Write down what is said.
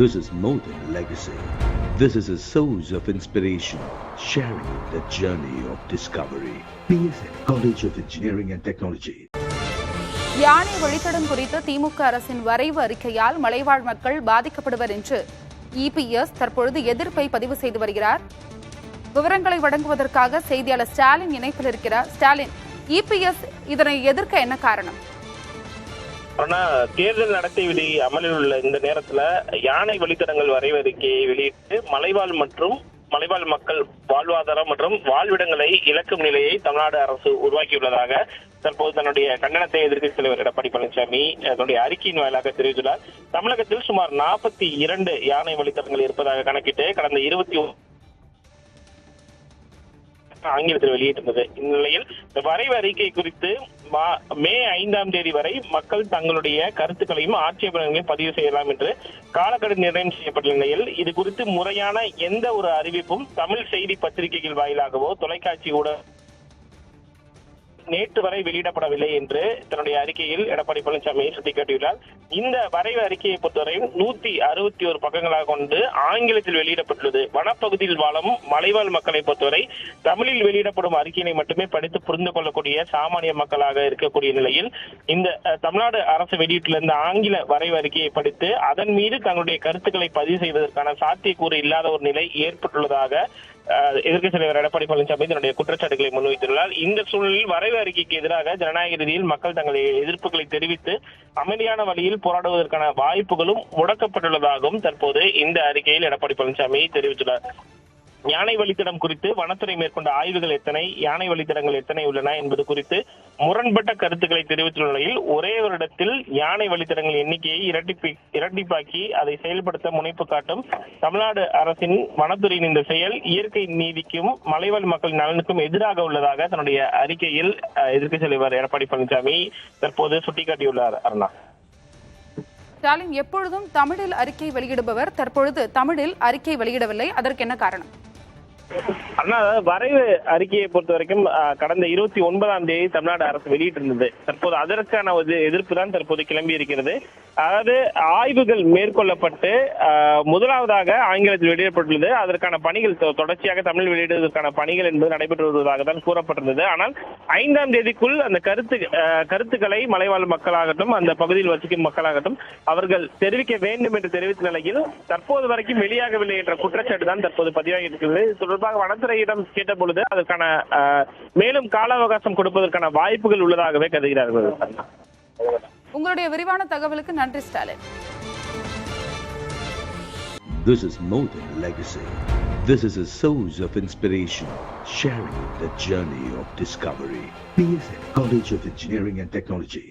This is more than legacy. This is a source of inspiration, sharing the journey of discovery. PSN College of Engineering and Technology. யானை வழித்தடம் குறித்த திமுக அரசின் வரைவு அறிக்கையால் மலைவாழ் மக்கள் பாதிக்கப்படுவர் என்று இபிஎஸ் தற்பொழுது எதிர்ப்பை பதிவு செய்து வருகிறார். விவரங்களை வழங்குவதற்காக செய்தியாளர் ஸ்டாலின் இணைப்பில் இருக்கிறார். ஸ்டாலின், இபிஎஸ் இதனை எதிர்க்க என்ன காரணம்? ஆனா தேர்தல் நடத்தை விதி அமலில் உள்ள இந்த நேரத்துல யானை வழித்தடங்கள் வரைவு அறிக்கையை வெளியிட்டு மலைவாழ் மக்கள் வாழ்வாதாரம் மற்றும் வாழ்விடங்களை இழக்கும் நிலையை தமிழ்நாடு அரசு உருவாக்கியுள்ளதாக தற்போது தன்னுடைய கண்டனத்தை எதிர்க்கட்சித் தலைவர் எடப்பாடி பழனிசாமி தன்னுடைய அறிக்கையின் வாயிலாக தெரிவித்துள்ளார். தமிழகத்தில் சுமார் 42 யானை வழித்தடங்கள் இருப்பதாக கணக்கிட்டு கடந்த 21 ஆங்கிலத்தில் வெளியிட்டிருந்தது. இந்நிலையில் இந்த வரைவு அறிக்கை குறித்து மே 5ஆம் தேதி வரை மக்கள் தங்களுடைய கருத்துக்களையும் ஆட்சேபனைகளையும் பதிவு செய்யலாம் என்று காலக்கெடு நிர்ணயம் செய்யப்பட்ட நிலையில் இது குறித்து முறையான எந்த ஒரு அறிவிப்பும் தமிழ் செய்தி பத்திரிகைகள் வாயிலாகவோ தொலைக்காட்சி ஊடக நேற்று வரை வெளியிடப்படவில்லை என்று தன்னுடைய அறிக்கையில் எடப்பாடி பழனிசாமி சுட்டிக்காட்டியுள்ளார். இந்த வரைவு அறிக்கையை பொறுத்தவரை 161 பக்கங்களாக கொண்டு ஆங்கிலத்தில் வெளியிடப்பட்டுள்ளது. வனப்பகுதியில் வாழும் மலைவாழ் மக்களை பொறுத்தவரை தமிழில் வெளியிடப்படும் அறிக்கையை மட்டுமே படித்து புரிந்து கொள்ளக்கூடிய சாமானிய மக்களாக இருக்கக்கூடிய நிலையில் இந்த தமிழ்நாடு அரசு வெளியிட்டுள்ள இந்த ஆங்கில வரைவு அறிக்கையை படித்து அதன் மீது தங்களுடைய கருத்துக்களை பதிவு செய்வதற்கான சாத்தியக்கூறு இல்லாத ஒரு நிலை ஏற்பட்டுள்ளதாக எதிர்க்கட்சித் தலைவர் எடப்பாடி பழனிசாமி தன்னுடைய குற்றச்சாட்டுகளை முன்வைத்துள்ளார். இந்த சூழலில் வரைவு அறிக்கைக்கு எதிராக ஜனநாயக ரீதியில் மக்கள் தங்களுடைய எதிர்ப்புகளை தெரிவித்து அமைதியான வழியில் போராடுவதற்கான வாய்ப்புகளும் முடக்கப்பட்டுள்ளதாகவும் தற்போது இந்த அறிக்கையில் எடப்பாடி பழனிசாமி தெரிவித்துள்ளார். யானை வழித்தடம் குறித்து வனத்துறை மேற்கொண்ட ஆய்வுகள் எத்தனை, யானை வழித்தடங்கள் எத்தனை உள்ளன என்பது குறித்து முரண்பட்ட கருத்துக்களை தெரிவித்துள்ள நிலையில் ஒரே வருடத்தில் யானை வழித்தடங்கள் எண்ணிக்கையை இரட்டிப்பாக்கி அதை செயல்படுத்த முனைப்பு காட்டும் தமிழ்நாடு அரசின் வனத்துறையின் இந்த செயல் இயற்கை நீதிக்கும் மலைவாழ் மக்கள் நலனுக்கும் எதிராக உள்ளதாக தன்னுடைய அறிக்கையில் எதிர்க்கட்சித் தலைவர் எடப்பாடி பழனிசாமி தற்போது சுட்டிக்காட்டியுள்ளார். அருணா, ஸ்டாலின் எப்பொழுதும் தமிழில் அறிக்கை வெளியிடுபவர் தற்பொழுது தமிழில் அறிக்கை வெளியிடவில்லை, அதற்கு என்ன காரணம்? அண்ணா, வரைவு அறிக்கையை பொறுத்த வரைக்கும் கடந்த 29ஆம் தேதி தமிழ்நாடு அரசு வெளியிட்டிருந்தது. தற்போது அதற்கான ஒரு எதிர்ப்பு தான் தற்போது கிளம்பி இருக்கிறது. அதாவது ஆய்வுகள் மேற்கொள்ளப்பட்டு முதலாவதாக ஆங்கிலத்தில் வெளியிடப்பட்டுள்ளது. அதற்கான பணிகள் தொடர்ச்சியாக தமிழ் வெளியிடுவதற்கான பணிகள் என்பது நடைபெற்று வருவதாக தான் கூறப்பட்டிருந்தது. ஆனால் 5ஆம் தேதிக்குள் அந்த கருத்துக்களை மலைவாழ் மக்களாகட்டும் அந்த பகுதியில் வசிக்கும் மக்களாகட்டும் அவர்கள் தெரிவிக்க வேண்டும் என்று தெரிவித்த நிலையில் தற்போது வரைக்கும் வெளியாகவில்லை என்ற குற்றச்சாட்டு தான் தற்போது பதிவாகி இருக்கிறது. தொடர்பாக வனத்துறையிடம் கேட்ட பொழுது அதற்கான மேலும் கால அவகாசம் கொடுப்பதற்கான வாய்ப்புகள் உள்ளதாகவே கருதுகிறார்கள். உங்களுடைய விரிவான தகவலுக்கு நன்றி Stalin. This is more than legacy. This is a source of inspiration, sharing the journey of discovery. PSN College of Engineering and Technology.